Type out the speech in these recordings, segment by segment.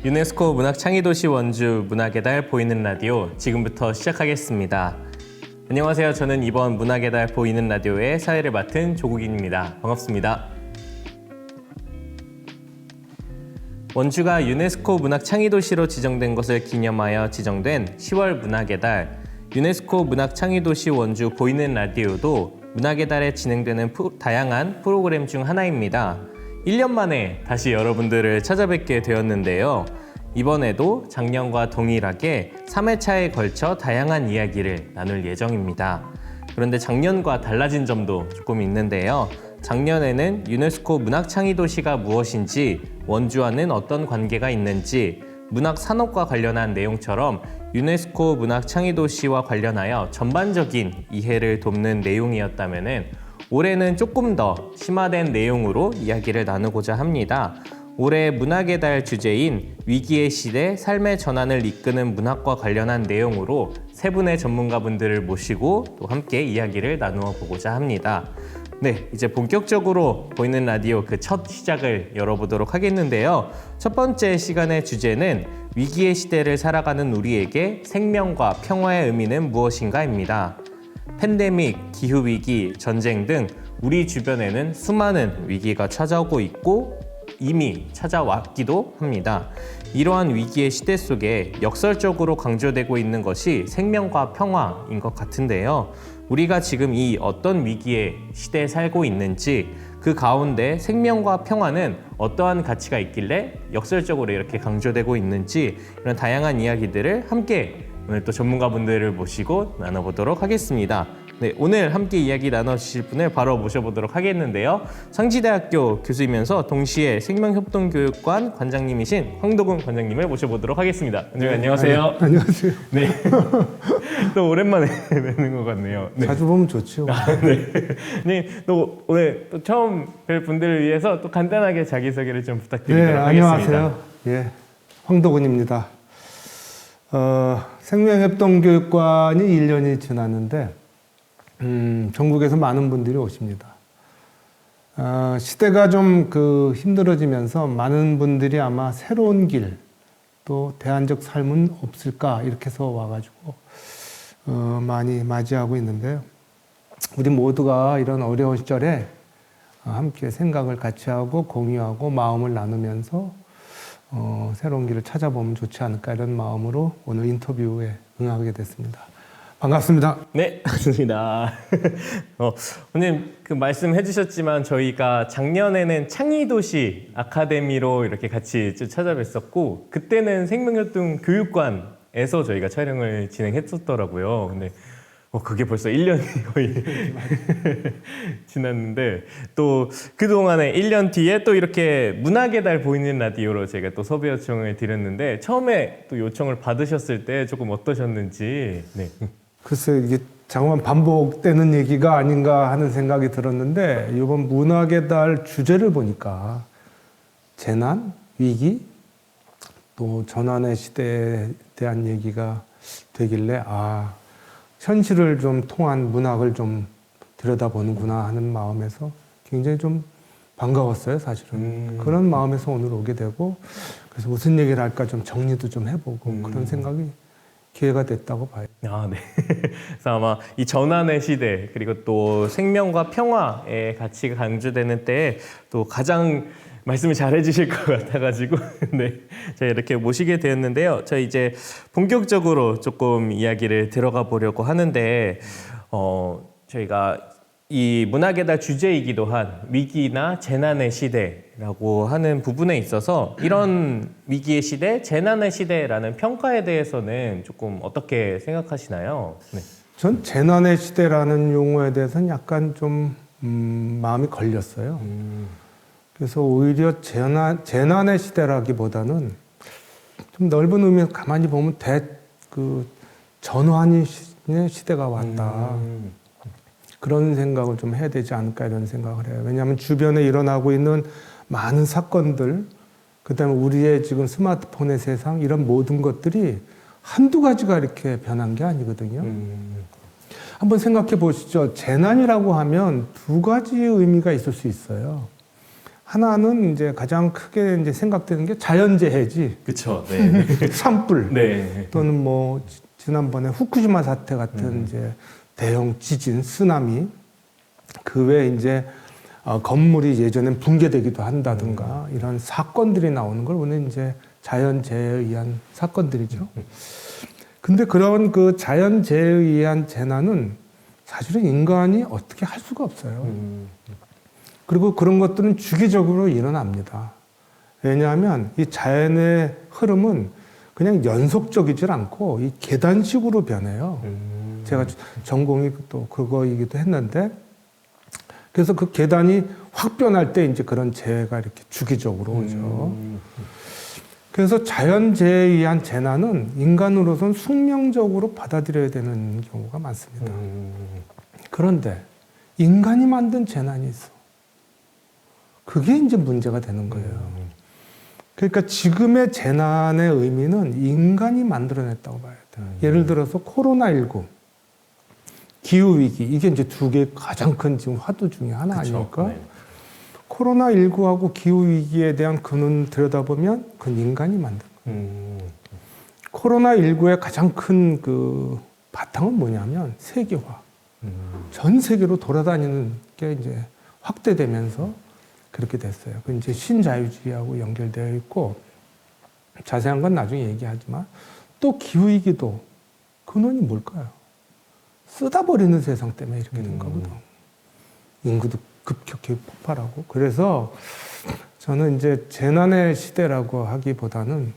유네스코 문학창의도시 원주 문학의 달 보이는 라디오 지금부터 시작하겠습니다. 안녕하세요. 저는 이번 문학의 달 보이는 라디오의 사회를 맡은 조국인입니다. 반갑습니다. 원주가 유네스코 문학창의도시로 지정된 것을 기념하여 지정된 10월 문학의 달, 유네스코 문학창의도시 원주 보이는 라디오도 문학의 달에 진행되는 다양한 프로그램 중 하나입니다. 1년 만에 다시 여러분들을 찾아뵙게 되었는데요. 이번에도 작년과 동일하게 3회차에 걸쳐 다양한 이야기를 나눌 예정입니다. 그런데 작년과 달라진 점도 조금 있는데요. 작년에는 유네스코 문학창의도시가 무엇인지, 원주와는 어떤 관계가 있는지, 문학 산업과 관련한 내용처럼 유네스코 문학창의도시와 관련하여 전반적인 이해를 돕는 내용이었다면 올해는 조금 더 심화된 내용으로 이야기를 나누고자 합니다. 올해 문학의 달 주제인 위기의 시대 삶의 전환을 이끄는 문학과 관련한 내용으로 세 분의 전문가분들을 모시고 또 함께 이야기를 나누어 보고자 합니다. 네, 이제 본격적으로 보이는 라디오 그 첫 시작을 열어보도록 하겠는데요. 첫 번째 시간의 주제는 위기의 시대를 살아가는 우리에게 생명과 평화의 의미는 무엇인가입니다. 팬데믹, 기후위기, 전쟁 등 우리 주변에는 수많은 위기가 찾아오고 있고 이미 찾아왔기도 합니다. 이러한 위기의 시대 속에 역설적으로 강조되고 있는 것이 생명과 평화인 것 같은데요. 우리가 지금 이 어떤 위기의 시대에 살고 있는지, 그 가운데 생명과 평화는 어떠한 가치가 있길래 역설적으로 이렇게 강조되고 있는지, 이런 다양한 이야기들을 함께 오늘 또 전문가분들을 모시고 나눠보도록 하겠습니다. 네, 오늘 함께 이야기 나눠주실 분을 바로 모셔보도록 하겠는데요. 상지대학교 교수이면서 동시에 생명협동교육관 관장님이신 황도근 관장님을 모셔보도록 하겠습니다. 네, 안녕하세요. 안녕하세요. 네, 또 오랜만에 뵈는 것 같네요. 네. 자주 보면 좋죠. 네. 네, 또 오늘 또 처음 뵐 분들을 위해서 또 간단하게 자기소개를 좀 부탁드리도록 하겠습니다. 안녕하세요. 예, 황도근입니다. 생명협동교육관이 1년이 지났는데 전국에서 많은 분들이 오십니다. 시대가 좀 힘들어지면서 많은 분들이 아마 새로운 길, 또 대안적 삶은 없을까 이렇게 해서 와가지고 많이 맞이하고 있는데요. 우리 모두가 이런 어려운 시절에 함께 생각을 같이 하고 공유하고 마음을 나누면서 새로운 길을 찾아보면 좋지 않을까 이런 마음으로 오늘 인터뷰에 응하게 됐습니다. 반갑습니다. 네, 반갑습니다. 오늘 말씀해 주셨지만 저희가 작년에는 창의도시 아카데미로 이렇게 같이 찾아뵀었고, 그때는 생명협동 교육관에서 저희가 촬영을 진행했었더라고요. 근데 그게 벌써 1년이 거의 지났는데, 또 그동안에 1년 뒤에 또 이렇게 문학의 달 보이는 라디오로 제가 또 섭외 요청을 드렸는데, 처음에 또 요청을 받으셨을 때 조금 어떠셨는지. 네. 글쎄, 이게 자꾸만 반복되는 얘기가 아닌가 하는 생각이 들었는데, 이번 문학의 달 주제를 보니까 재난, 위기, 또 전환의 시대에 대한 얘기가 되길래 현실을 좀 통한 문학을 좀 들여다보는구나 하는 마음에서 굉장히 좀 반가웠어요, 사실은. 그런 마음에서 오늘 오게 되고, 그래서 무슨 얘기를 할까 좀 정리도 좀 해보고 그런 생각이 기회가 됐다고 봐요. 네. 그래서 아마 이 전환의 시대, 그리고 또 생명과 평화의 가치가 강조되는 때에 또 가장 말씀을 잘 해주실 것 같아가지고 네, 제가 이렇게 모시게 되었는데요. 저희 이제 본격적으로 조금 이야기를 들어가 보려고 하는데, 저희가 이 문학의 달 주제이기도 한 위기나 재난의 시대라고 하는 부분에 있어서 이런 위기의 시대, 재난의 시대라는 평가에 대해서는 조금 어떻게 생각하시나요? 네. 전 재난의 시대라는 용어에 대해서는 약간 좀 마음이 걸렸어요. 그래서 오히려 재난의 시대라기보다는 좀 넓은 의미에서 가만히 보면 전환의 시대가 왔다. 그런 생각을 좀 해야 되지 않을까 이런 생각을 해요. 왜냐하면 주변에 일어나고 있는 많은 사건들, 그다음에 우리의 지금 스마트폰의 세상, 이런 모든 것들이 한두 가지가 이렇게 변한 게 아니거든요. 한번 생각해 보시죠. 재난이라고 하면 두 가지 의미가 있을 수 있어요. 하나는 이제 가장 크게 이제 생각되는 게 자연재해지. 그렇죠. 네. 산불 네. 또는 뭐 지난번에 후쿠시마 사태 같은 이제 대형 지진, 쓰나미 그 외에 이제 건물이 예전엔 붕괴되기도 한다든가 이런 사건들이 나오는 걸 우리는 이제 자연재해에 의한 사건들이죠. 근데 그런 그 자연재해에 의한 재난은 사실은 인간이 어떻게 할 수가 없어요. 그리고 그런 것들은 주기적으로 일어납니다. 왜냐하면 이 자연의 흐름은 그냥 연속적이질 않고 이 계단식으로 변해요. 제가 전공이 또 그거이기도 했는데 그래서 그 계단이 확 변할 때 이제 그런 재해가 이렇게 주기적으로 오죠. 그래서 자연재해에 의한 재난은 인간으로서는 숙명적으로 받아들여야 되는 경우가 많습니다. 그런데 인간이 만든 재난이 있어. 그게 이제 문제가 되는 거예요. 그러니까 지금의 재난의 의미는 인간이 만들어냈다고 봐야 돼요. 예를 들어서 코로나19, 기후위기, 이게 이제 두 개 가장 큰 지금 화두 중에 하나 그쵸. 아닙니까? 네. 코로나19하고 기후위기에 대한 근원을 들여다보면 그건 인간이 만든 거예요. 코로나19의 가장 큰 그 바탕은 뭐냐면 세계화. 전 세계로 돌아다니는 게 이제 확대되면서 그렇게 됐어요. 그 이제 신자유주의하고 연결되어 있고 자세한 건 나중에 얘기하지만 또 기후위기도 근원이 뭘까요? 쓰다 버리는 세상 때문에 이렇게 된 거거든. 인구도 급격히 폭발하고. 그래서 저는 이제 재난의 시대라고 하기보다는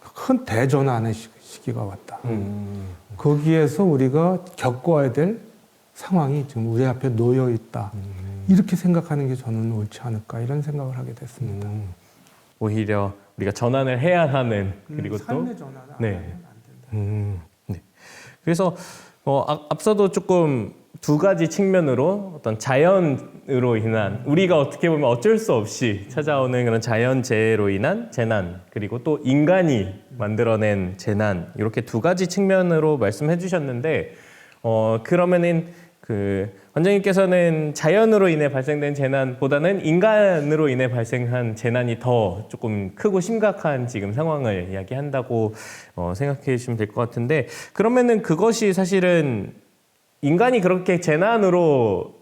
큰 대전환의 시기가 왔다. 거기에서 우리가 겪어야 될 상황이 지금 우리 앞에 놓여 있다. 이렇게 생각하는 게 저는 옳지 않을까 이런 생각을 하게 됐습니다. 오히려 우리가 전환을 해야 하는 그리고 또 삶의 전환을 안 네. 하면 안 된다. 네. 그래서 앞서도 조금 두 가지 측면으로 어떤 자연으로 인한 우리가 어떻게 보면 어쩔 수 없이 찾아오는 그런 자연재해로 인한 재난 그리고 또 인간이 만들어낸 재난 이렇게 두 가지 측면으로 말씀해 주셨는데 그러면은 그 원장님께서는 자연으로 인해 발생된 재난보다는 인간으로 인해 발생한 재난이 더 조금 크고 심각한 지금 상황을 이야기한다고 생각해 주시면 될 것 같은데 그러면은 그것이 사실은 인간이 그렇게 재난으로까지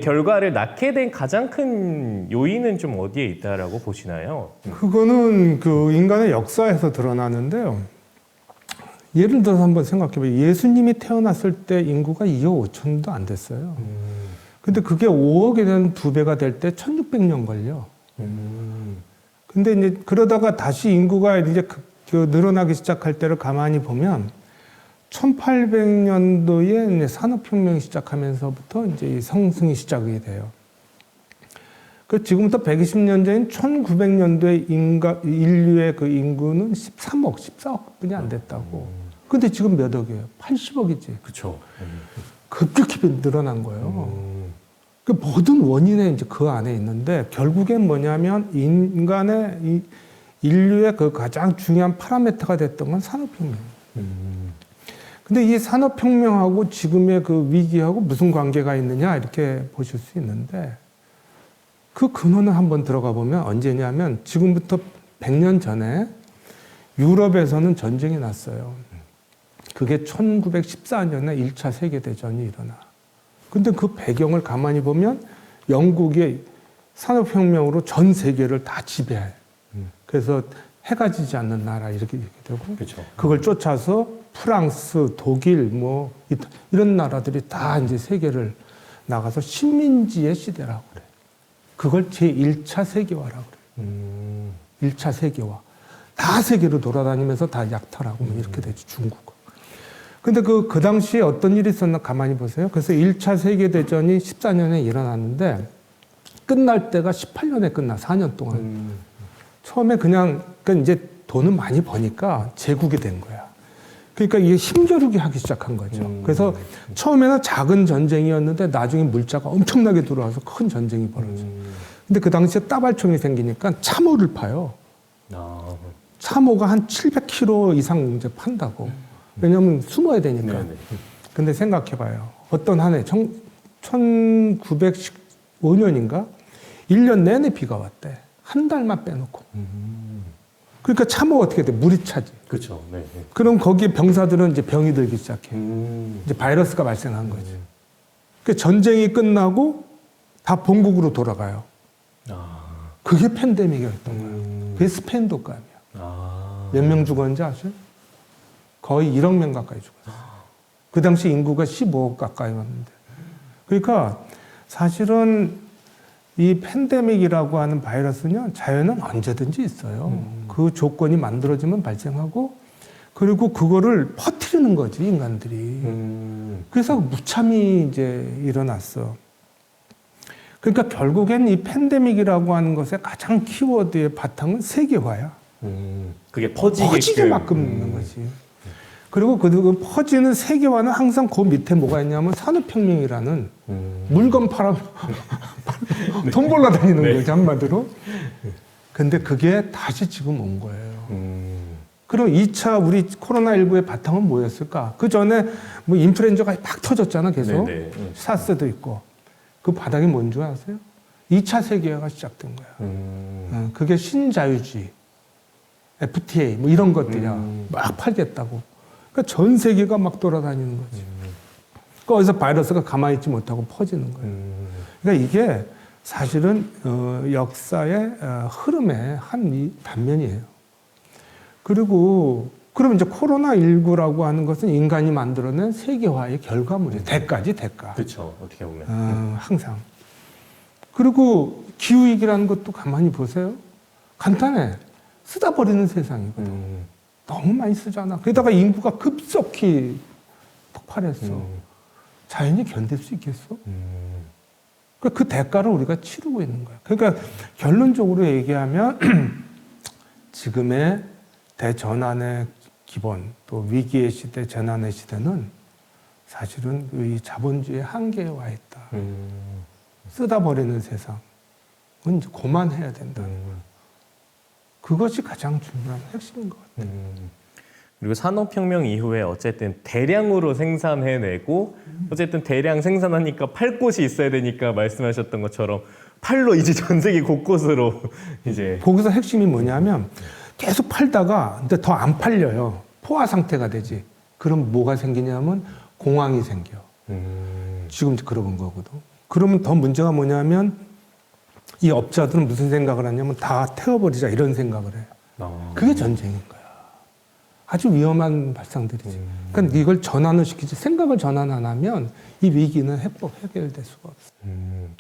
결과를 낳게 된 가장 큰 요인은 좀 어디에 있다라고 보시나요? 그거는 그 인간의 역사에서 드러나는데요. 예를 들어서 한번 생각해봐요. 예수님이 태어났을 때 인구가 2억 5천도 안 됐어요. 근데 그게 5억에 대한 2배가 될 때 1600년 걸려. 근데 이제 그러다가 다시 인구가 이제 그 늘어나기 시작할 때를 가만히 보면 1800년도에 이제 산업혁명이 시작하면서부터 이제 이 성승이 시작이 돼요. 그 지금부터 120년 전인 1900년도에 인류의 그 인구는 13억, 14억뿐이 안 됐다고. 근데 지금 몇 억이에요? 80억이지. 그렇죠. 급격히 늘어난 거예요. 그 모든 원인에 이제 그 안에 있는데 결국엔 뭐냐면 인류의 그 가장 중요한 파라미터가 됐던 건 산업혁명. 근데 이 산업혁명하고 지금의 그 위기하고 무슨 관계가 있느냐 이렇게 보실 수 있는데 그 근원을 한번 들어가 보면 언제냐면 지금부터 100년 전에 유럽에서는 전쟁이 났어요. 그게 1914년에 1차 세계대전이 일어나. 근데 그 배경을 가만히 보면 영국이 산업혁명으로 전 세계를 다 지배해. 그래서 해가 지지 않는 나라 이렇게 되고 그렇죠. 그걸 쫓아서 프랑스, 독일 뭐 이런 나라들이 다 이제 세계를 나가서 식민지의 시대라고 그래. 그걸 제1차 세계화라고 그래. 1차 세계화. 다 세계로 돌아다니면서 다 약탈하고 뭐 이렇게 되지, 중국. 근데 그 당시에 어떤 일이 있었나 가만히 보세요. 그래서 1차 세계대전이 14년에 일어났는데 끝날 때가 18년에 끝나, 4년 동안. 처음에 그러니까 이제 돈을 많이 버니까 제국이 된 거야. 그러니까 이게 힘겨루기 하기 시작한 거죠. 그래서 처음에는 작은 전쟁이었는데 나중에 물자가 엄청나게 들어와서 큰 전쟁이 벌어져. 근데 그 당시에 따발총이 생기니까 참호를 파요. 참호가 한 700km 이상 이제 판다고. 왜냐면 숨어야 되니까. 네네. 근데 생각해봐요. 어떤 한 해, 5년인가 1년 내내 비가 왔대. 한 달만 빼놓고. 그러니까 참으면 어떻게 돼? 물이 차지. 그렇죠. 네. 그럼 거기에 병사들은 이제 병이 들기 시작해. 이제 바이러스가 발생한 거지. 그 전쟁이 끝나고 다 본국으로 돌아가요. 그게 팬데믹이었던 거예요. 그게 스페인 독감이야. 몇 명 죽었는지 아세요? 거의 1억 명 가까이 죽었어요. 그 당시 인구가 15억 가까이 왔는데. 그러니까 사실은 이 팬데믹이라고 하는 바이러스는 자연은 언제든지 있어요. 그 조건이 만들어지면 발생하고 그리고 그거를 퍼뜨리는 거지 인간들이. 그래서 무참히 이제 일어났어. 그러니까 결국엔 이 팬데믹이라고 하는 것의 가장 키워드의 바탕은 세계화야. 그게 퍼지게만큼 있는 거지. 그리고 그 퍼지는 세계화는 항상 그 밑에 뭐가 있냐면 산업혁명이라는 물건 팔아 돈 벌러 다니는 거지 한마디로. 근데 그게 다시 지금 온 거예요. 그리고 2차 우리 코로나19의 바탕은 뭐였을까? 그 전에 뭐 인플루엔자가 막 터졌잖아 계속. 사스도 있고. 그 바닥이 뭔 줄 아세요? 2차 세계화가 시작된 거야. 그게 신자유주의, FTA 뭐 이런 것들이야. 막 팔겠다고. 그러니까 전 세계가 막 돌아다니는 거지. 거기서 바이러스가 가만히 있지 못하고 퍼지는 거예요. 그러니까 이게 사실은 역사의 흐름의 한 단면이에요. 그리고 그럼 이제 코로나19라고 하는 것은 인간이 만들어낸 세계화의 결과물이에요. 대가지, 대가. 그렇죠. 어떻게 보면. 항상. 그리고 기후위기라는 것도 가만히 보세요. 간단해. 쓰다 버리는 세상이거든. 너무 많이 쓰잖아. 게다가 인구가 급속히 폭발했어. 자연이 견딜 수 있겠어? 그 대가를 우리가 치르고 있는 거야. 그러니까 결론적으로 얘기하면 지금의 대전환의 기본, 또 위기의 시대, 재난의 시대는 사실은 이 자본주의의 한계에 와 있다. 쓰다 버리는 세상은 이제 그만해야 된다. 그것이 가장 중요한 핵심인 것 같아요. 그리고 산업혁명 이후에 어쨌든 대량으로 생산해내고 어쨌든 대량 생산하니까 팔 곳이 있어야 되니까 말씀하셨던 것처럼 팔로 이제 전 세계 곳곳으로 이제 거기서 핵심이 뭐냐면 계속 팔다가 근데 더 안 팔려요. 포화 상태가 되지. 그럼 뭐가 생기냐면 공황이 생겨. 지금 그러는 거거든. 그러면 더 문제가 뭐냐면 이 업자들은 무슨 생각을 하냐면 다 태워버리자 이런 생각을 해. 그게 전쟁인 거야. 아주 위험한 발상들이지. 그러니까 이걸 전환을 시키지. 생각을 전환 안 하면 이 위기는 해결될 수가 없어.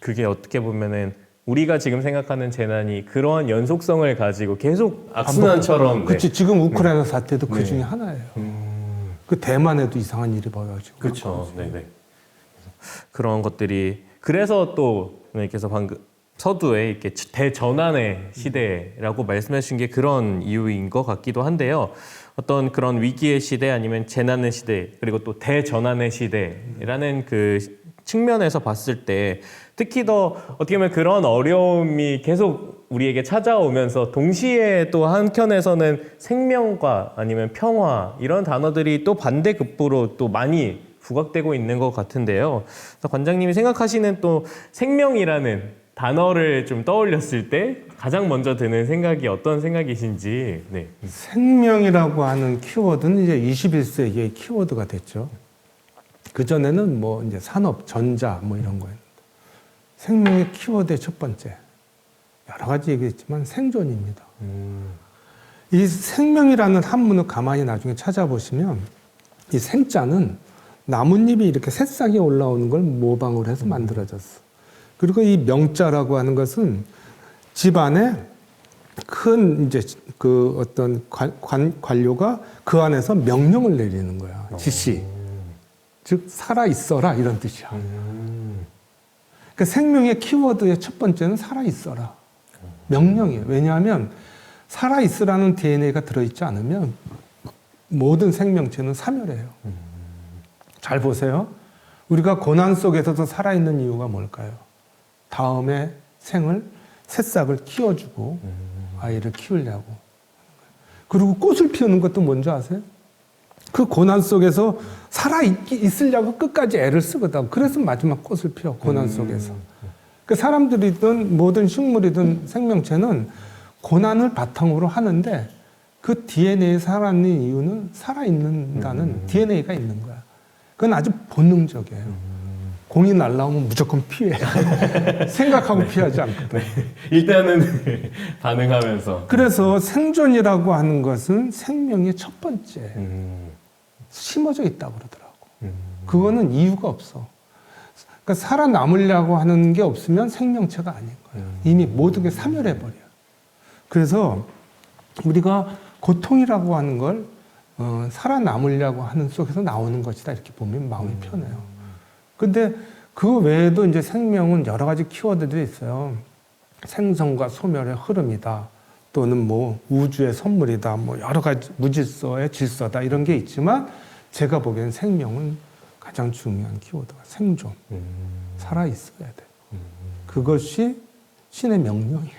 그게 어떻게 보면은 우리가 지금 생각하는 재난이 그러한 연속성을 가지고 계속 악순환처럼 그렇지. 지금 우크라이나 사태도 그 중에 하나예요. 그 대만에도 이상한 일이 벌어지고. 그렇죠. 네네. 그런 것들이 그래서 또 선생님께서 방금 서두에 이렇게 대전환의 시대라고 말씀해 주신 게 그런 이유인 것 같기도 한데요. 어떤 그런 위기의 시대 아니면 재난의 시대 그리고 또 대전환의 시대라는 그 측면에서 봤을 때 특히 더 어떻게 보면 그런 어려움이 계속 우리에게 찾아오면서 동시에 또 한켠에서는 생명과 아니면 평화 이런 단어들이 또 반대급부로 또 많이 부각되고 있는 것 같은데요. 그래서 관장님이 생각하시는 또 생명이라는 단어를 좀 떠올렸을 때 가장 먼저 드는 생각이 어떤 생각이신지. 네. 생명이라고 하는 키워드는 이제 21세기의 키워드가 됐죠. 그전에는 뭐 이제 산업, 전자 뭐 이런 거였는데 생명의 키워드의 첫 번째 여러 가지 얘기했지만 생존입니다. 이 생명이라는 한문을 가만히 나중에 찾아보시면 이 생자는 나뭇잎이 이렇게 새싹이 올라오는 걸 모방을 해서 만들어졌어. 그리고 이 명자라고 하는 것은 집안에 큰 이제 그 어떤 관료가 그 안에서 명령을 내리는 거야. 지시. 즉 살아 있어라 이런 뜻이야. 그러니까 생명의 키워드의 첫 번째는 살아 있어라. 명령이에요. 왜냐하면 살아 있으라는 DNA가 들어있지 않으면 모든 생명체는 사멸해요. 잘 보세요. 우리가 고난 속에서도 살아있는 이유가 뭘까요? 다음에 새싹을 키워주고 아이를 키우려고. 그리고 꽃을 피우는 것도 뭔지 아세요? 그 고난 속에서 살아있으려고 끝까지 애를 쓰거든. 그래서 마지막 꽃을 피워, 고난 속에서. 그 사람들이든 모든 식물이든 생명체는 고난을 바탕으로 하는데 그 DNA에 살아있는 이유는 살아있는다는 DNA가 있는 거야. 그건 아주 본능적이에요. 공이 날라오면 무조건 피해. 생각하고 피하지 않거든. 일단은 반응하면서. 그래서 생존이라고 하는 것은 생명의 첫 번째 심어져 있다고 그러더라고. 그거는 이유가 없어. 그러니까 살아남으려고 하는 게 없으면 생명체가 아닌 거예요. 이미 모든 게 사멸해버려. 그래서 우리가 고통이라고 하는 걸 살아남으려고 하는 속에서 나오는 것이다 이렇게 보면 마음이 편해요. 근데 그 외에도 이제 생명은 여러 가지 키워드들이 있어요. 생성과 소멸의 흐름이다. 또는 뭐 우주의 선물이다. 뭐 여러 가지 무질서의 질서다. 이런 게 있지만 제가 보기엔 생명은 가장 중요한 키워드가 생존. 살아있어야 돼. 그것이 신의 명령이야.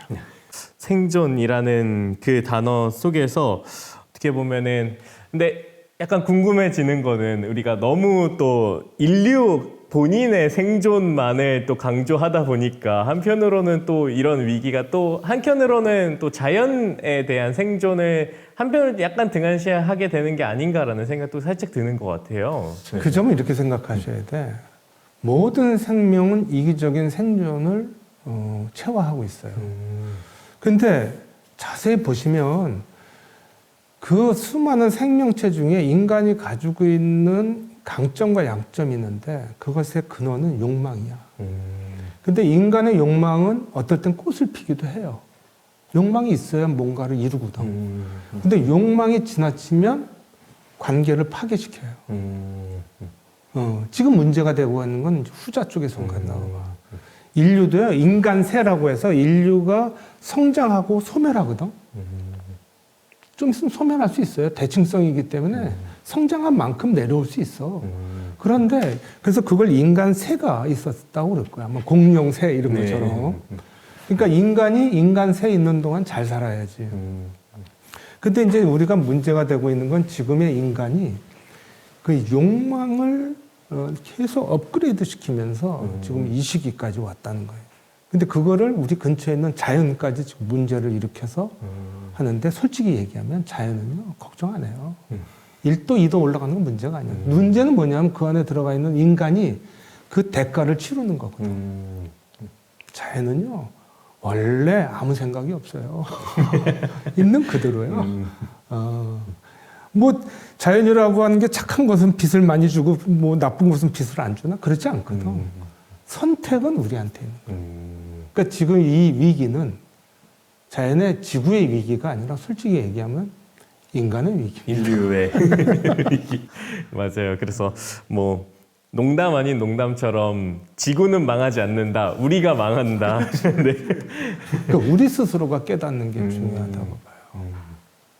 생존이라는 그 단어 속에서 어떻게 보면은 근데 약간 궁금해지는 거는 우리가 너무 또 인류 본인의 생존만을 또 강조하다 보니까 한편으로는 또 이런 위기가 또 한편으로는 또 자연에 대한 생존을 한편으로 약간 등한시하게 되는 게 아닌가라는 생각도 살짝 드는 것 같아요. 그 점은 이렇게 생각하셔야 돼. 모든 생명은 이기적인 생존을 체화하고 있어요. 근데 자세히 보시면 그 수많은 생명체 중에 인간이 가지고 있는 강점과 양점이 있는데 그것의 근원은 욕망이야. 근데 인간의 욕망은 어떨 땐 꽃을 피기도 해요. 욕망이 있어야 뭔가를 이루거든. 근데 욕망이 지나치면 관계를 파괴시켜요. 지금 문제가 되고 있는 건 후자 쪽에 속한다고 봐. 인류도요, 인간세라고 해서 인류가 성장하고 소멸하거든. 좀 있으면 소멸할 수 있어요. 대칭성이기 때문에 성장한 만큼 내려올 수 있어. 그런데 그래서 그걸 인간세가 있었다고 그럴 거야. 뭐 공룡새 이런 것처럼. 그러니까 인간이 인간새 있는 동안 잘 살아야지. 근데 이제 우리가 문제가 되고 있는 건 지금의 인간이 그 욕망을 계속 업그레이드 시키면서 지금 이 시기까지 왔다는 거예요. 근데 그거를 우리 근처에 있는 자연까지 지금 문제를 일으켜서 하는데 솔직히 얘기하면 자연은요, 걱정 안 해요. 1도, 2도 올라가는 건 문제가 아니에요. 문제는 뭐냐면 그 안에 들어가 있는 인간이 그 대가를 치르는 거거든. 자연은요, 원래 아무 생각이 없어요. 있는 그대로요. 뭐 자연이라고 하는 게 착한 것은 빚을 많이 주고 뭐 나쁜 것은 빚을 안 주나? 그렇지 않거든. 선택은 우리한테 있는 거예요. 그러니까 지금 이 위기는 자연의 지구의 위기가 아니라 솔직히 얘기하면 인간의 위기. 인류의 위기. 맞아요. 그래서 뭐 농담 아닌 농담처럼 지구는 망하지 않는다. 우리가 망한다. 네. 그러니까 우리 스스로가 깨닫는 게 중요하다고 봐요.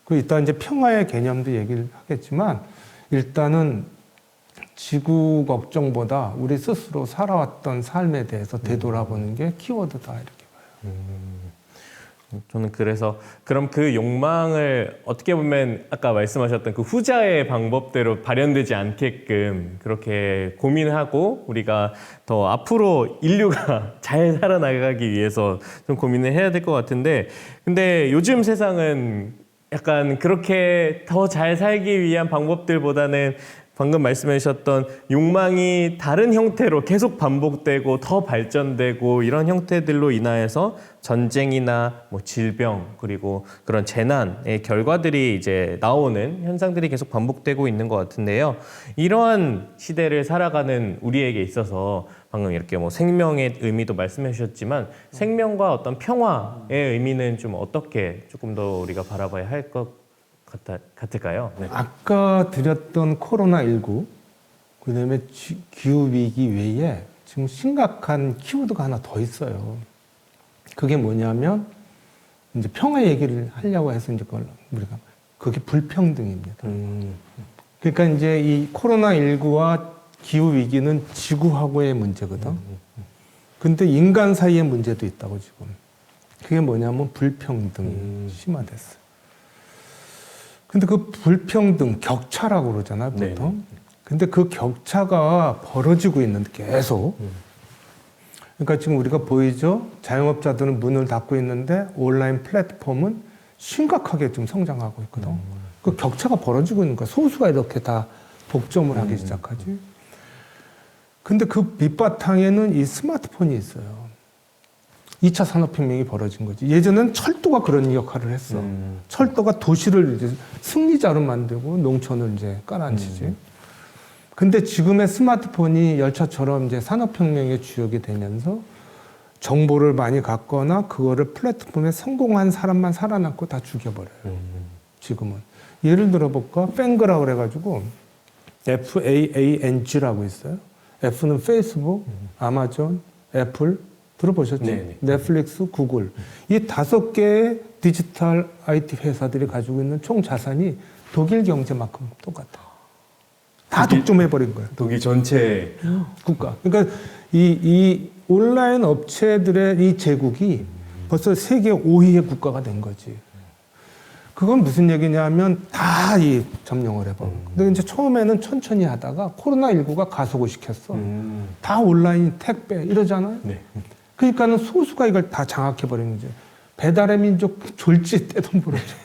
그 이따 이제 평화의 개념도 얘기를 하겠지만 일단은 지구 걱정보다 우리 스스로 살아왔던 삶에 대해서 되돌아보는 게 키워드다 이렇게 봐요. 저는 그래서 그럼 그 욕망을 어떻게 보면 아까 말씀하셨던 그 후자의 방법대로 발현되지 않게끔 그렇게 고민하고 우리가 더 앞으로 인류가 잘 살아나가기 위해서 좀 고민을 해야 될 것 같은데 근데 요즘 세상은 약간 그렇게 더 잘 살기 위한 방법들보다는 방금 말씀해 주셨던 욕망이 다른 형태로 계속 반복되고 더 발전되고 이런 형태들로 인하여서 전쟁이나 뭐 질병 그리고 그런 재난의 결과들이 이제 나오는 현상들이 계속 반복되고 있는 것 같은데요. 이러한 시대를 살아가는 우리에게 있어서 방금 이렇게 뭐 생명의 의미도 말씀해 주셨지만 생명과 어떤 평화의 의미는 좀 어떻게 조금 더 우리가 바라봐야 할 것 같을까요? 네. 아까 드렸던 코로나19, 그 다음에 기후위기 외에 지금 심각한 키워드가 하나 더 있어요. 그게 뭐냐면, 이제 평화 얘기를 하려고 해서 이제 그걸 우리가, 그게 불평등입니다. 그러니까 이제 이 코로나19와 기후위기는 지구하고의 문제거든. 근데 인간 사이의 문제도 있다고 지금. 그게 뭐냐면 불평등이 심화됐어요. 근데 그 불평등, 격차라고 그러잖아요, 보통. 근데 그 격차가 벌어지고 있는데 계속. 그러니까 지금 우리가 보이죠? 자영업자들은 문을 닫고 있는데 온라인 플랫폼은 심각하게 좀 성장하고 있거든. 그 격차가 벌어지고 있는 거야. 소수가 이렇게 다 독점을 하기 시작하지. 근데 그 밑바탕에는 이 스마트폰이 있어요. 2차 산업혁명이 벌어진 거지. 예전엔 철도가 그런 역할을 했어. 철도가 도시를 이제 승리자로 만들고 농촌을 이제 깔아앉히지. 근데 지금의 스마트폰이 열차처럼 이제 산업혁명의 주역이 되면서 정보를 많이 갖거나 그거를 플랫폼에 성공한 사람만 살아남고 다 죽여버려요. 지금은. 예를 들어볼까? 뱅그라 그래가지고 FAANG라고 있어요. F는 페이스북, 아마존, 애플, 들어보셨죠? 네네. 넷플릭스, 구글. 이 5개의 디지털 IT 회사들이 가지고 있는 총 자산이 독일 경제만큼 똑같아. 다 독점해버린 거야. 독일 전체 국가. 그러니까 이 온라인 업체들의 이 제국이 벌써 세계 5위의 국가가 된 거지. 그건 무슨 얘기냐면 다 이 점령을 해버린 거야. 근데 이제 처음에는 천천히 하다가 코로나19가 가속을 시켰어. 다 온라인 택배 이러잖아요. 네. 그러니까는 소수가 이걸 다 장악해버린 거지. 배달의 민족 졸지 때도 모르죠.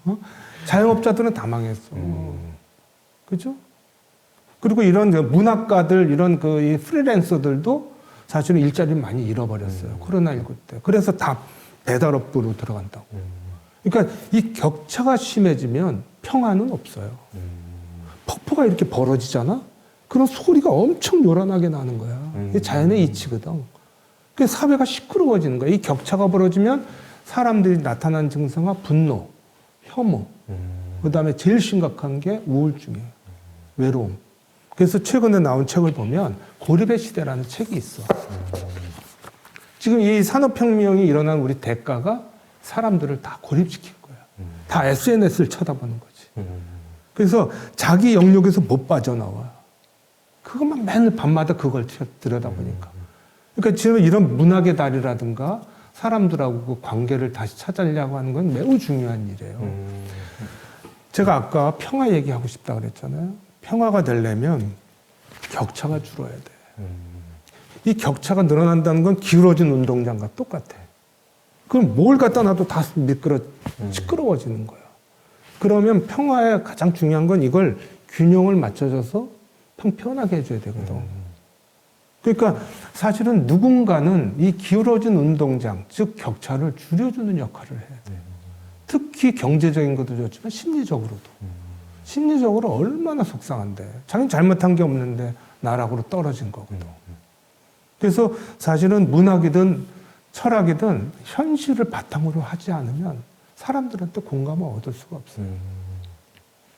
어? 자영업자들은 다 망했어. 그죠? 그리고 이런 문학가들, 이런 이 프리랜서들도 사실은 일자리를 많이 잃어버렸어요. 코로나19 때. 그래서 다 배달업부로 들어간다고. 그러니까 이 격차가 심해지면 평화는 없어요. 폭포가 이렇게 벌어지잖아? 그런 소리가 엄청 요란하게 나는 거야. 이게 자연의 이치거든. 그래서 사회가 시끄러워지는 거야. 이 격차가 벌어지면 사람들이 나타난 증상은 분노, 혐오, 그 다음에 제일 심각한 게 우울증이에요. 외로움. 그래서 최근에 나온 책을 보면 고립의 시대라는 책이 있어. 지금 이 산업혁명이 일어난 우리 대가가 사람들을 다 고립시킨 거야. 다 SNS를 쳐다보는 거지. 그래서 자기 영역에서 못 빠져나와. 그것만 맨날 밤마다 그걸 들여다보니까. 그러니까 지금 이런 문학의 달이라든가 사람들하고 그 관계를 다시 찾으려고 하는 건 매우 중요한 일이에요. 제가 아까 평화 얘기하고 싶다 그랬잖아요. 평화가 되려면 격차가 줄어야 돼. 이 격차가 늘어난다는 건 기울어진 운동장과 똑같아. 그럼 뭘 갖다 놔도 다 시끄러워지는 거야. 그러면 평화의 가장 중요한 건 이걸 균형을 맞춰줘서 평평하게 해줘야 되거든. 그러니까 사실은 누군가는 이 기울어진 운동장, 즉 격차를 줄여주는 역할을 해야 돼. 특히 경제적인 것도 좋지만 심리적으로도. 심리적으로 얼마나 속상한데. 자기는 잘못한 게 없는데 나락으로 떨어진 거거든. 그래서 사실은 문학이든 철학이든 현실을 바탕으로 하지 않으면 사람들한테 공감을 얻을 수가 없어요.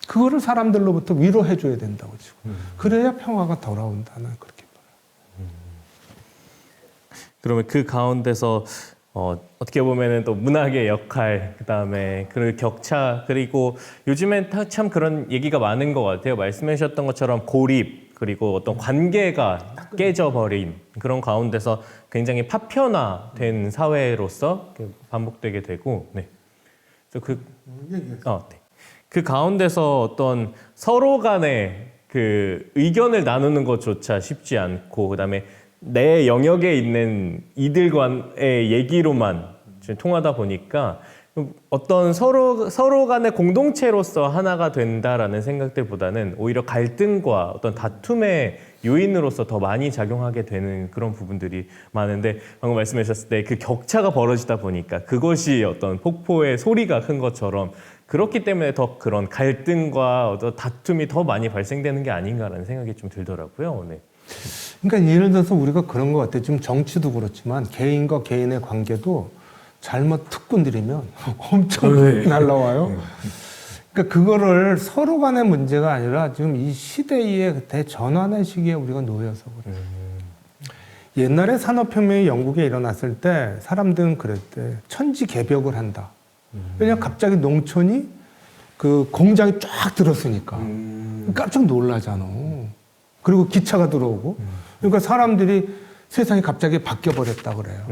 그거를 사람들로부터 위로해줘야 된다고 지금. 그래야 평화가 돌아온다는 그렇게 봐요. 그러면 그 가운데서 어떻게 보면은 또 문학의 역할, 그다음에 그 격차, 그리고 요즘엔 참 그런 얘기가 많은 것 같아요. 말씀해 주셨던 것처럼 고립, 그리고 어떤 관계가 깨져버린 그런 가운데서 굉장히 파편화된 사회로서 반복되게 되고, 네. 그래서 그 가운데서 어떤 서로 간의 그 의견을 나누는 것조차 쉽지 않고, 그다음에 내 영역에 있는 이들과의 얘기로만 통하다 보니까 어떤 서로 간의 공동체로서 하나가 된다라는 생각들보다는 오히려 갈등과 어떤 다툼의 요인으로서 더 많이 작용하게 되는 그런 부분들이 많은데, 방금 말씀해 주셨을 때 그 격차가 벌어지다 보니까 그것이 어떤 폭포의 소리가 큰 것처럼, 그렇기 때문에 더 그런 갈등과 어떤 다툼이 더 많이 발생되는 게 아닌가라는 생각이 좀 들더라고요. 네. 그러니까 예를 들어서 우리가 그런 것 같아요. 지금 정치도 그렇지만 개인과 개인의 관계도 잘못 특권 들이면 엄청 날라와요. 그러니까 그거를 서로 간의 문제가 아니라 지금 이 시대의 대전환의 시기에 우리가 놓여서 그래요. 옛날에 산업혁명이 영국에 일어났을 때 사람들은 그랬대. 천지개벽을 한다. 왜냐면 갑자기 농촌이 그 공장이 쫙 들었으니까 깜짝 놀라잖아. 그리고 기차가 들어오고. 그러니까 사람들이 세상이 갑자기 바뀌어버렸다 그래요.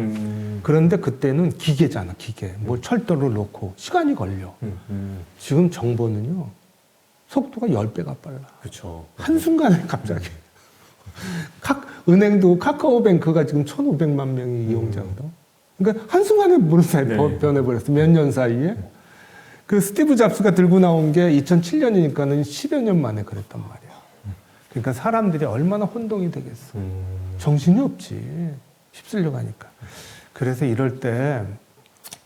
그런데 그때는 기계잖아, 기계. 뭐 철도를 놓고 시간이 걸려. 지금 정보는요, 속도가 10배가 빨라. 그렇죠. 한순간에 갑자기. 은행도 카카오뱅크가 지금 1,500만 명이 이용자거든. 그러니까 한순간에 모르는 사이에 변해버렸어. 몇 년 사이에. 그 스티브 잡스가 들고 나온 게 2007년이니까는 10여 년 만에 그랬단 말이야. 그러니까 사람들이 얼마나 혼동이 되겠어. 정신이 없지. 휩쓸려 가니까. 그래서 이럴 때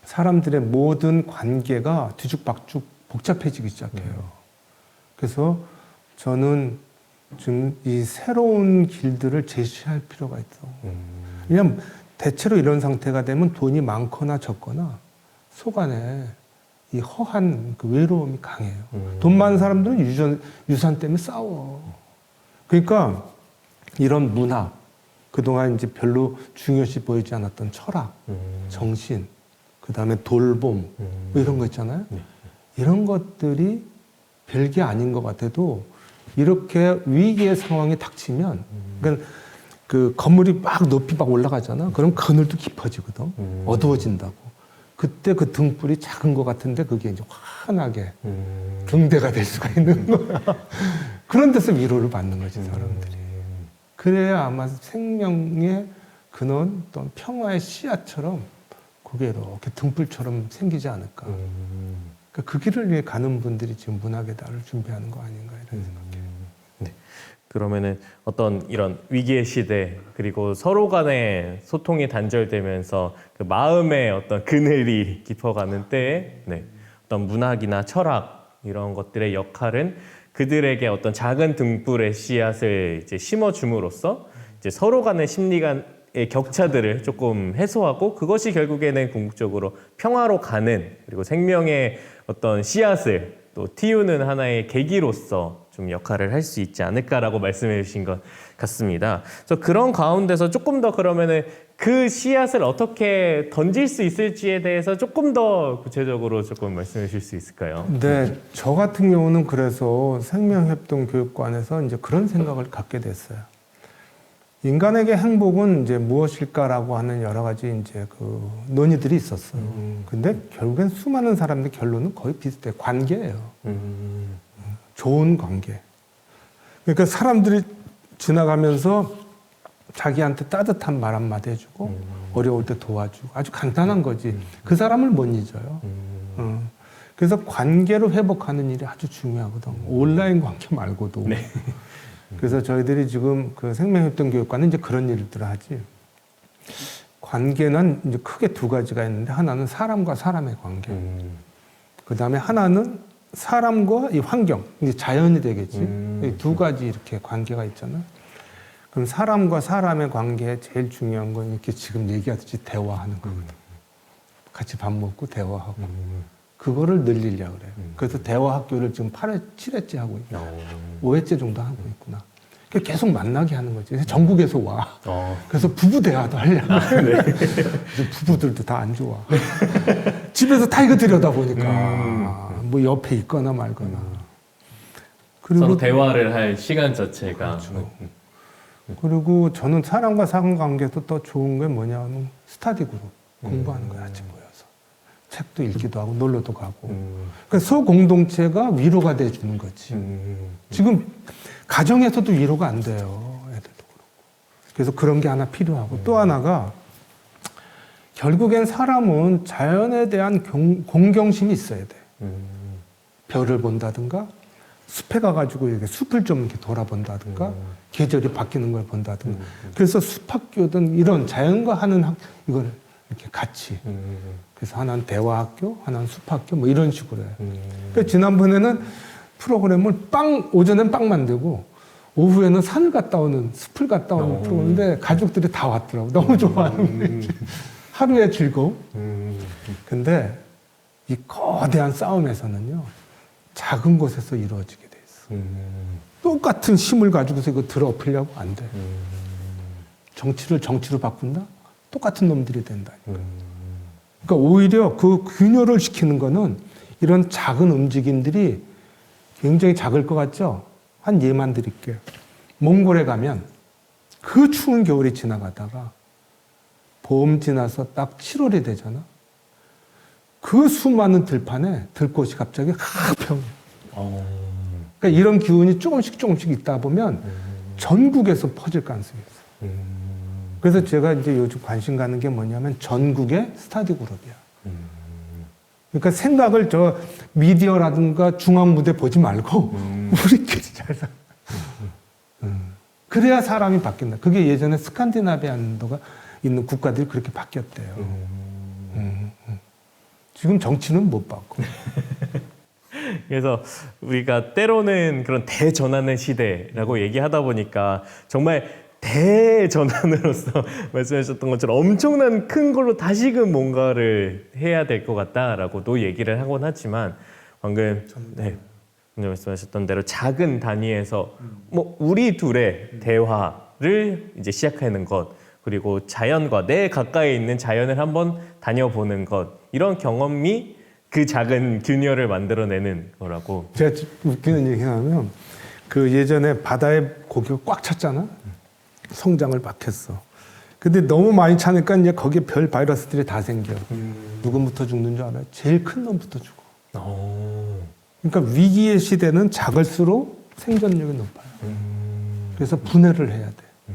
사람들의 모든 관계가 뒤죽박죽 복잡해지기 시작해요. 그래서 저는 지금 이 새로운 길들을 제시할 필요가 있어. 왜냐면 대체로 이런 상태가 되면 돈이 많거나 적거나 속 안에 이 허한 그 외로움이 강해요. 돈 많은 사람들은 유산 때문에 싸워. 그러니까 이런 문화, 그동안 이제 별로 중요시 보이지 않았던 철학, 정신, 그 다음에 돌봄, 뭐 이런 거 있잖아요. 이런 것들이 별게 아닌 것 같아도 이렇게 위기의 상황이 닥치면, 그러니까 그 건물이 막 높이 막 올라가잖아. 그럼 그늘도 깊어지거든. 어두워진다고. 그때 그 등불이 작은 것 같은데 그게 이제 환하게 등대가 될 수가 있는 거야. 그런 데서 위로를 받는 거지, 사람들이. 그래야 아마 생명의 근원 또는 평화의 씨앗처럼 그게 이렇게 등불처럼 생기지 않을까. 그러니까 그 길을 위해 가는 분들이 지금 문학의 달을 준비하는 거 아닌가 이런 생각이에요. 네. 그러면은 어떤 이런 위기의 시대 그리고 서로 간의 소통이 단절되면서 그 마음의 어떤 그늘이 깊어가는 때에 네. 어떤 문학이나 철학 이런 것들의 역할은 그들에게 어떤 작은 등불의 씨앗을 이제 심어줌으로써 이제 서로 간의 심리 간의 격차들을 조금 해소하고 그것이 결국에는 궁극적으로 평화로 가는 그리고 생명의 어떤 씨앗을 또 틔우는 하나의 계기로서 좀 역할을 할 수 있지 않을까라고 말씀해 주신 것 같습니다. 그래서 그런 가운데서 조금 더 그러면은 그 씨앗을 어떻게 던질 수 있을지에 대해서 조금 더 구체적으로 조금 말씀해 주실 수 있을까요? 네, 저 같은 경우는 그래서 생명협동교육관에서 이제 그런 생각을 갖게 됐어요. 인간에게 행복은 이제 무엇일까라고 하는 여러 가지 이제 그 논의들이 있었어요. 근데 결국엔 수많은 사람들 결론은 거의 비슷해. 관계예요. 좋은 관계. 그러니까 사람들이 지나가면서 자기한테 따뜻한 말 한마디 해주고 어려울 때 도와주고 아주 간단한 거지. 그 사람을 못 잊어요. 그래서 관계로 회복하는 일이 아주 중요하거든. 온라인 관계 말고도. 네. 그래서 저희들이 지금 그 생명협동교육관은 이제 그런 일들을 하지. 관계는 이제 크게 두 가지가 있는데 하나는 사람과 사람의 관계. 그 다음에 하나는 사람과 이 환경, 이제 자연이 되겠지. 이 두 가지 이렇게 관계가 있잖아. 그럼 사람과 사람의 관계에 제일 중요한 건 이렇게 지금 얘기하듯이 대화하는 거거든. 같이 밥 먹고 대화하고. 그거를 늘리려고 그래요. 그래서 대화 학교를 지금 8회, 7회째 하고 있고 5회째 정도 하고 있구나. 그러니까 계속 만나게 하는 거지. 전국에서 와. 그래서 부부 대화도 하려고. 네. 부부들도 다 안 좋아. 집에서 다 이거 들여다보니까 뭐 옆에 있거나 말거나. 그리고 서로 대화를 할 시간 자체가 그렇죠. 그리고 저는 사람과 사람 관계도 또 좋은 게 뭐냐면 스터디 그룹 공부하는 거야. 같이 모여서. 책도 읽기도 하고 놀러도 가고. 그러니까 소공동체가 위로가 돼주는 거지. 지금 가정에서도 위로가 안 돼요. 애들도 그렇고. 그래서 그런 게 하나 필요하고 또 하나가 결국엔 사람은 자연에 대한 공경심이 있어야 돼. 별을 본다든가 숲에 가가지고 이렇게 숲을 좀 이렇게 돌아본다든가 계절이 바뀌는 걸 본다든가. 그래서 숲학교든 이런 자연과 하는 이걸 이렇게 같이. 그래서 하나는 대화학교, 하나는 숲학교 뭐 이런 식으로 해요. 그러니까 지난번에는 프로그램을 오전엔 빵 만들고 오후에는 산을 갔다 오는 숲을 갔다 오는 프로그램인데 가족들이 다 왔더라고. 너무 좋아하는 거지. 하루의 즐거움. 근데 이 거대한 싸움에서는요. 작은 곳에서 이루어지게 돼 있어. 똑같은 힘을 가지고서 이거 들어엎으려고 안 돼. 정치를 정치로 바꾼다? 똑같은 놈들이 된다니까. 그러니까 오히려 그 균열을 시키는 거는 이런 작은 움직임들이 굉장히 작을 것 같죠? 한 예만 드릴게요. 몽골에 가면 그 추운 겨울이 지나가다가 봄 지나서 딱 7월이 되잖아. 그 수많은 들판에 들꽃이 갑자기 하평해. 그러니까 이런 기운이 조금씩 있다 보면 전국에서 퍼질 가능성이 있어요. 그래서 제가 이제 요즘 관심 갖는 게 뭐냐면 전국의 스터디 그룹이야. 그러니까 생각을 저 미디어라든가 중앙 무대 보지 말고 우리끼리 잘 살아. 그래야 사람이 바뀐다. 그게 예전에 스칸디나비아가 있는 국가들이 그렇게 바뀌었대요. 지금 정치는 못 바꿔. 그래서 우리가 때로는 그런 대전환의 시대라고 얘기하다 보니까 정말 대전환으로서 말씀하셨던 것처럼 엄청난 큰 걸로 다시금 뭔가를 해야 될 것 같다라고도 얘기를 하곤 하지만 방금 네, 먼저 말씀하셨던 대로 작은 단위에서 뭐 우리 둘의 대화를 이제 시작하는 것 그리고 자연과 내 가까이 있는 자연을 한번 다녀보는 것 이런 경험이 그 작은 균열을 만들어내는 거라고. 제가 웃기는 얘기 하면 그 예전에 바다에 고기가 꽉 찼잖아. 성장을 막 했어. 근데 너무 많이 차니까 이제 거기에 별 바이러스들이 다 생겨. 누구부터 죽는 줄 알아요? 제일 큰 놈부터 죽어. 그러니까 위기의 시대는 작을수록 생존력이 높아요. 그래서 분해를 해야 돼.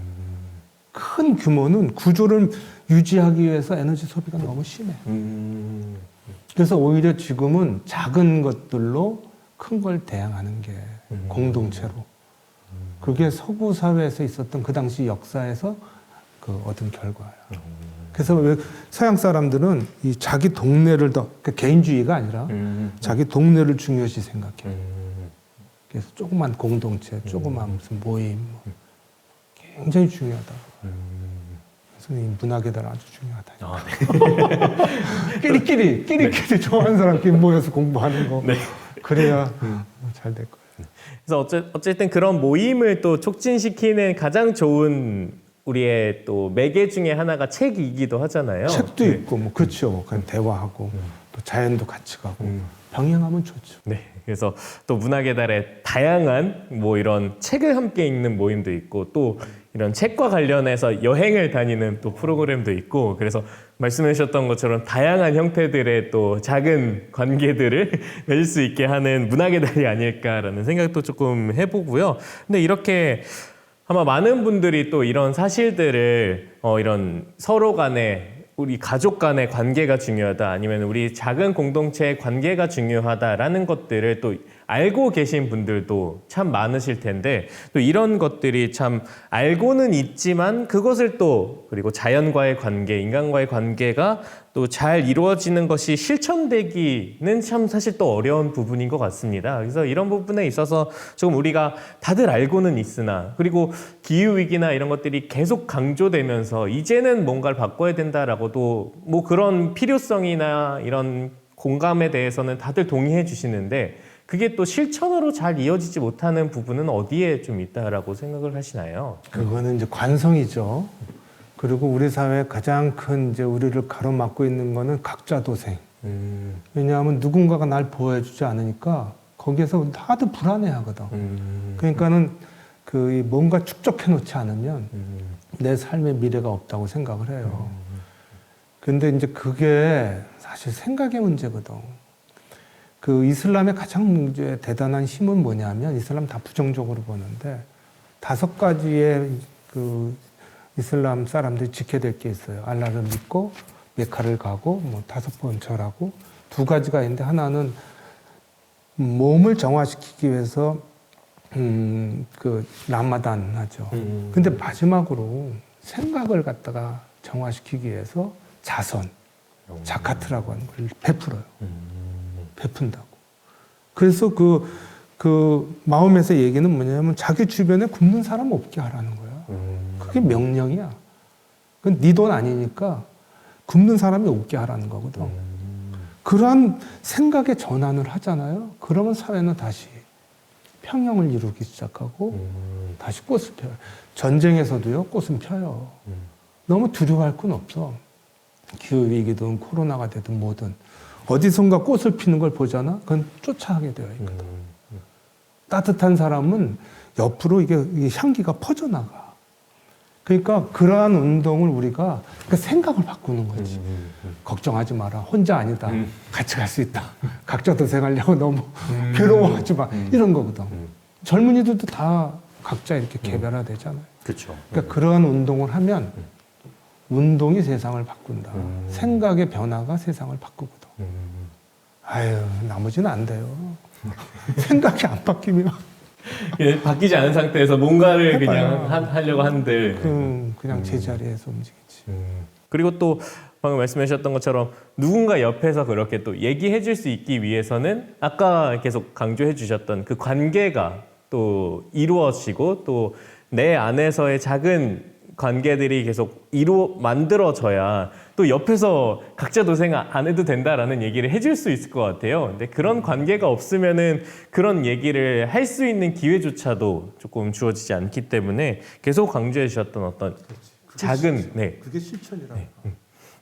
큰 규모는 구조를 유지하기 위해서 에너지 소비가 너무 심해. 그래서 오히려 지금은 작은 것들로 큰 걸 대항하는 게 공동체로. 그게 서구 사회에서 있었던 그 당시 역사에서 그 얻은 결과예요. 그래서 왜 서양 사람들은 이 자기 동네를 더 그러니까 개인주의가 아니라 자기 동네를 중요시 생각해요. 그래서 조그만 공동체, 조그만 무슨 모임 뭐 굉장히 중요하다. 그래서 이 문학에 따라 아주 중요하다. 끼리끼리 좋아하는 사람끼리 모여서 공부하는 거. 네. 그래야 잘 될 거예요. 그래서 어쨌든 그런 모임을 또 촉진시키는 가장 좋은 우리의 또 매개 중에 하나가 책이기도 하잖아요. 책도 있고 뭐 그렇죠. 그냥 대화하고 또 자연도 같이 가고 병행하면 좋죠. 네. 그래서 또 문학의 달에 다양한 뭐 이런 책을 함께 읽는 모임도 있고 또 이런 책과 관련해서 여행을 다니는 또 프로그램도 있고 그래서 말씀해 주셨던 것처럼 다양한 형태들의 또 작은 관계들을 맺을 수 있게 하는 문학의 달이 아닐까라는 생각도 조금 해보고요. 근데 이렇게 아마 많은 분들이 또 이런 사실들을 이런 서로 간에 우리 가족 간의 관계가 중요하다 아니면 우리 작은 공동체의 관계가 중요하다라는 것들을 또 알고 계신 분들도 참 많으실 텐데 또 이런 것들이 참 알고는 있지만 그것을 또 그리고 자연과의 관계, 인간과의 관계가 또 잘 이루어지는 것이 실천되기는 참 사실 또 어려운 부분인 것 같습니다. 그래서 이런 부분에 있어서 조금 우리가 다들 알고는 있으나 그리고 기후위기나 이런 것들이 계속 강조되면서 이제는 뭔가를 바꿔야 된다라고도 뭐 그런 필요성이나 이런 공감에 대해서는 다들 동의해 주시는데 그게 또 실천으로 잘 이어지지 못하는 부분은 어디에 좀 있다라고 생각을 하시나요? 그거는 이제 관성이죠. 그리고 우리 사회의 가장 큰 이제 우리를 가로막고 있는 거는 각자 도생. 왜냐하면 누군가가 날 보호해주지 않으니까 거기에서 다들 불안해하거든. 그러니까는 그 뭔가 축적해 놓지 않으면 내 삶의 미래가 없다고 생각을 해요. 근데 이제 그게 사실 생각의 문제거든. 그 이슬람의 가장 이제 대단한 힘은 뭐냐면 이슬람 다 부정적으로 보는데 5가지의 그 이슬람 사람들이 지켜야 될 게 있어요. 알라를 믿고 메카를 가고 뭐 5번 절하고 2가지가 있는데 하나는 몸을 정화시키기 위해서 그 라마단 하죠. 근데 마지막으로 생각을 갖다가 정화시키기 위해서 자선, 자카트라고 하는 걸 베풀어요. 베푼다고. 그래서 그 마음에서 얘기는 뭐냐면 자기 주변에 굶는 사람 없게 하라는 거야. 그게 명령이야. 그건 네 돈 아니니까 굶는 사람이 없게 하라는 거거든. 그러한 생각의 전환을 하잖아요. 그러면 사회는 다시 평형을 이루기 시작하고 다시 꽃을 펴요. 전쟁에서도요, 꽃은 펴요. 너무 두려워할 건 없어. 기후위기든 코로나가 되든 뭐든. 어디선가 꽃을 피는 걸 보잖아? 그건 쫓아가게 되어 있거든. 따뜻한 사람은 옆으로 이게 향기가 퍼져나가. 그러니까 그러한 운동을 우리가 그러니까 생각을 바꾸는 거지. 걱정하지 마라. 혼자 아니다. 같이 갈 수 있다. 각자 도생하려고 너무 괴로워하지 마. 이런 거거든. 젊은이들도 다 각자 이렇게 개별화되잖아요. 그렇죠. 그러니까 그러한 운동을 하면 운동이 세상을 바꾼다. 생각의 변화가 세상을 바꾸거든. 아유, 나머지는 안 돼요. 생각이 안 바뀌면 예, 바뀌지 않은 상태에서 뭔가를 해봐요. 그냥 하려고 한들 그냥 제자리에서 움직이지. 그리고 또 방금 말씀해 주셨던 것처럼 누군가 옆에서 그렇게 또 얘기해 줄 수 있기 위해서는 아까 계속 강조해 주셨던 그 관계가 또 이루어지고 또 내 안에서의 작은 관계들이 계속 만들어져야 또 옆에서 각자 도생 안 해도 된다라는 얘기를 해줄 수 있을 것 같아요. 근데 그런 관계가 없으면은 그런 얘기를 할 수 있는 기회조차도 조금 주어지지 않기 때문에 계속 강조해 주셨던 어떤 작은 그게 실천이라고.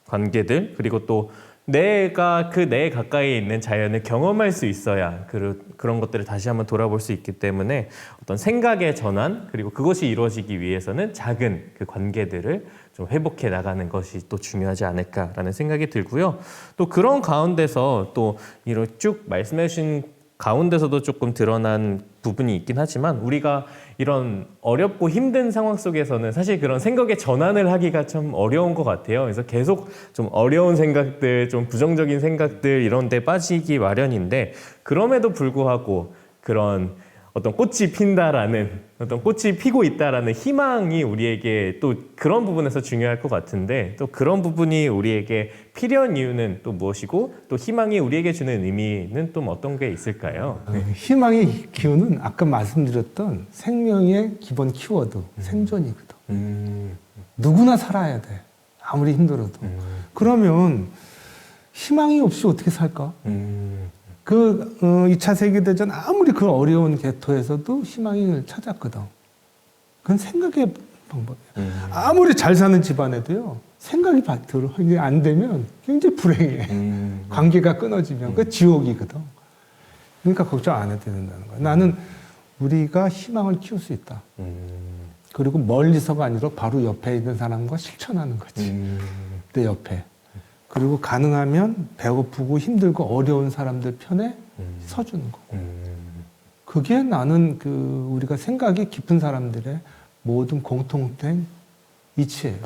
관계들 그리고 또 내가 그 내 가까이에 있는 자연을 경험할 수 있어야 그런 것들을 다시 한번 돌아볼 수 있기 때문에 어떤 생각의 전환 그리고 그것이 이루어지기 위해서는 작은 그 관계들을 좀 회복해 나가는 것이 또 중요하지 않을까라는 생각이 들고요. 또 그런 가운데서 또 이런 쭉 말씀해 주신 가운데서도 조금 드러난 부분이 있긴 하지만 우리가 이런 어렵고 힘든 상황 속에서는 사실 그런 생각의 전환을 하기가 좀 어려운 것 같아요. 그래서 계속 좀 어려운 생각들, 좀 부정적인 생각들 이런 데 빠지기 마련인데 그럼에도 불구하고 그런 어떤 꽃이 핀다라는 어떤 꽃이 피고 있다라는 희망이 우리에게 또 그런 부분에서 중요할 것 같은데 또 그런 부분이 우리에게 필요한 이유는 또 무엇이고 또 희망이 우리에게 주는 의미는 또 어떤 게 있을까요? 희망의 기운은 아까 말씀드렸던 생명의 기본 키워드, 생존이거든. 누구나 살아야 돼. 아무리 힘들어도. 그러면 희망이 없이 어떻게 살까? 2차 세계대전 아무리 그 어려운 궤토에서도 희망을 찾았거든. 그건 생각의 방법이야. 아무리 잘 사는 집안에도요, 생각이 안 되면 굉장히 불행해. 관계가 끊어지면. 그 지옥이거든. 그러니까 걱정 안 해도 된다는 거야. 나는 우리가 희망을 키울 수 있다. 그리고 멀리서가 아니라 바로 옆에 있는 사람과 실천하는 거지. 내 옆에. 그리고 가능하면 배고프고 힘들고 어려운 사람들 편에 서주는 거고. 그게 나는 우리가 생각이 깊은 사람들의 모든 공통된 이치예요.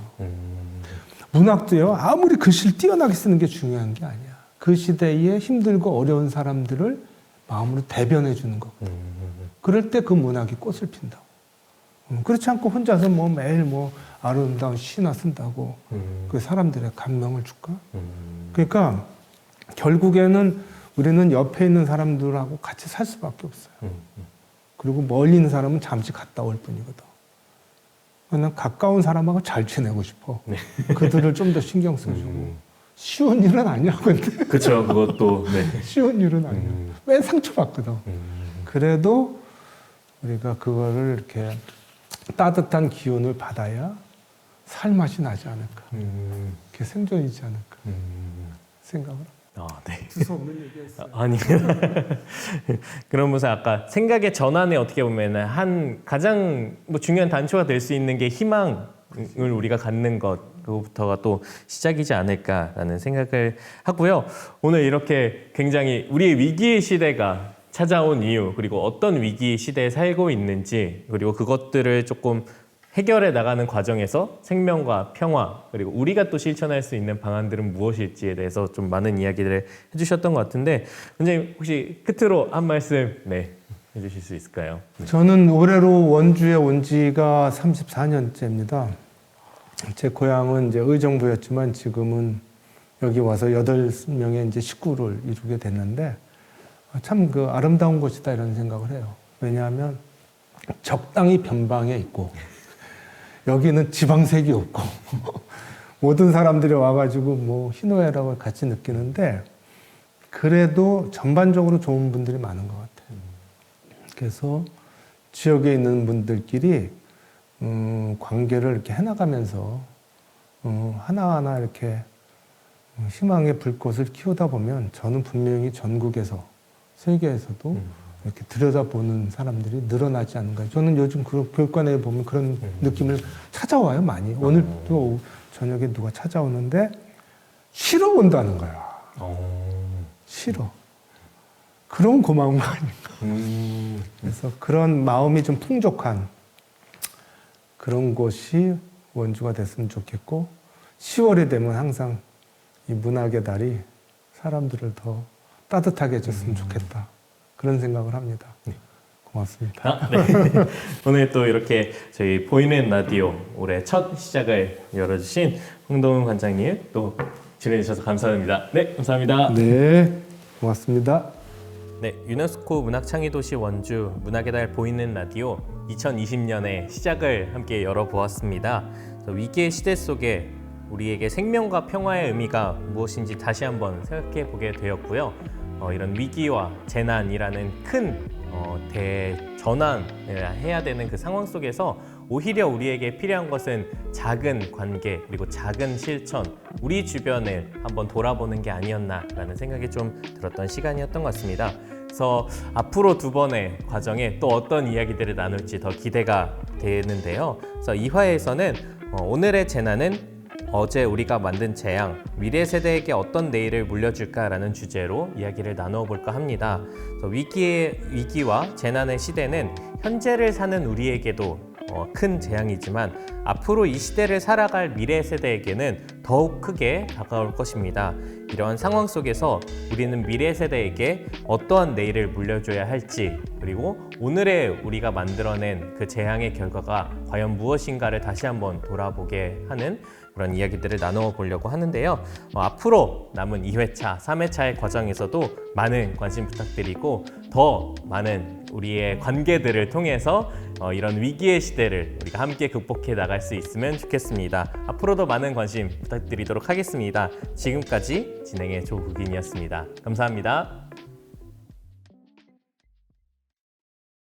문학도요, 아무리 글씨를 뛰어나게 쓰는 게 중요한 게 아니야. 그 시대에 힘들고 어려운 사람들을 마음으로 대변해 주는 거거든. 그럴 때 그 문학이 꽃을 핀다고. 그렇지 않고 혼자서 매일 아름다운 시나 쓴다고 그 사람들의 감명을 줄까? 그러니까 결국에는 우리는 옆에 있는 사람들하고 같이 살 수밖에 없어요. 그리고 멀리 있는 사람은 잠시 갔다 올 뿐이거든. 난 가까운 사람하고 잘 지내고 싶어. 그들을 좀 더 신경 써주고. 쉬운 일은 아니야, 근데. 그렇죠. 그것도 쉬운 일은 아니야. 왜 상처받거든. 그래도 우리가 그거를 이렇게 따뜻한 기운을 받아야 살맛이 나지 않을까. 그게 생존이지 않을까 생각을 합니다. 네. 두서 없는 얘기였어요. 아니 그러면서 아까 생각의 전환에 어떻게 보면은 한 가장 중요한 단초가 될 수 있는 게 희망을 우리가 갖는 것 그거부터가 또 시작이지 않을까라는 생각을 하고요. 오늘 이렇게 굉장히 우리의 위기의 시대가 찾아온 이유 그리고 어떤 위기 시대에 살고 있는지 그리고 그것들을 조금 해결해 나가는 과정에서 생명과 평화 그리고 우리가 또 실천할 수 있는 방안들은 무엇일지에 대해서 좀 많은 이야기를 해주셨던 것 같은데 원장님 혹시 끝으로 한 말씀 해주실 수 있을까요? 저는 올해로 원주에 온 지가 34년째입니다. 제 고향은 이제 의정부였지만 지금은 여기 와서 8명의 이제 식구를 이루게 됐는데 참 아름다운 곳이다 이런 생각을 해요. 왜냐하면 적당히 변방에 있고 여기는 지방색이 없고 모든 사람들이 와가지고 희노애락을 같이 느끼는데 그래도 전반적으로 좋은 분들이 많은 것 같아요. 그래서 지역에 있는 분들끼리 관계를 이렇게 해나가면서 하나하나 이렇게 희망의 불꽃을 키우다 보면 저는 분명히 전국에서 세계에서도 이렇게 들여다보는 사람들이 늘어나지 않는가. 저는 요즘 교육관에 보면 그런 느낌을 찾아와요, 많이. 오늘도 저녁에 누가 찾아오는데 쉬러 온다는 거야. 쉬러. 그런 고마운 거 아닌가. 그래서 그런 마음이 좀 풍족한 그런 곳이 원주가 됐으면 좋겠고 10월이 되면 항상 이 문학의 달이 사람들을 더 따뜻하게 해줬으면 좋겠다. 그런 생각을 합니다. 고맙습니다. 네. 오늘 또 이렇게 저희 보이는 라디오 올해 첫 시작을 열어주신 홍동훈 관장님 또 출연해주셔서 감사합니다. 네, 감사합니다. 네, 고맙습니다. 네, 유네스코 문학창의도시 원주 문학의 달 보이는 라디오 2020년의 시작을 함께 열어보았습니다. 위기의 시대 속에 우리에게 생명과 평화의 의미가 무엇인지 다시 한번 생각해 보게 되었고요. 이런 위기와 재난이라는 큰 대전환을 해야 되는 그 상황 속에서 오히려 우리에게 필요한 것은 작은 관계 그리고 작은 실천, 우리 주변을 한번 돌아보는 게 아니었나라는 생각이 좀 들었던 시간이었던 것 같습니다. 그래서 앞으로 두 번의 과정에 또 어떤 이야기들을 나눌지 더 기대가 되는데요. 그래서 이 화에서는 오늘의 재난은 어제 우리가 만든 재앙, 미래 세대에게 어떤 내일을 물려줄까라는 주제로 이야기를 나누어 볼까 합니다. 위기와 재난의 시대는 현재를 사는 우리에게도 큰 재앙이지만 앞으로 이 시대를 살아갈 미래 세대에게는 더욱 크게 다가올 것입니다. 이러한 상황 속에서 우리는 미래 세대에게 어떠한 내일을 물려줘야 할지, 그리고 오늘의 우리가 만들어낸 그 재앙의 결과가 과연 무엇인가를 다시 한번 돌아보게 하는 그런 이야기들을 나누어 보려고 하는데요. 앞으로 남은 2회차, 3회차의 과정에서도 많은 관심 부탁드리고 더 많은 우리의 관계들을 통해서 이런 위기의 시대를 우리가 함께 극복해 나갈 수 있으면 좋겠습니다. 앞으로도 많은 관심 부탁드리도록 하겠습니다. 지금까지 진행의 조국인이었습니다. 감사합니다.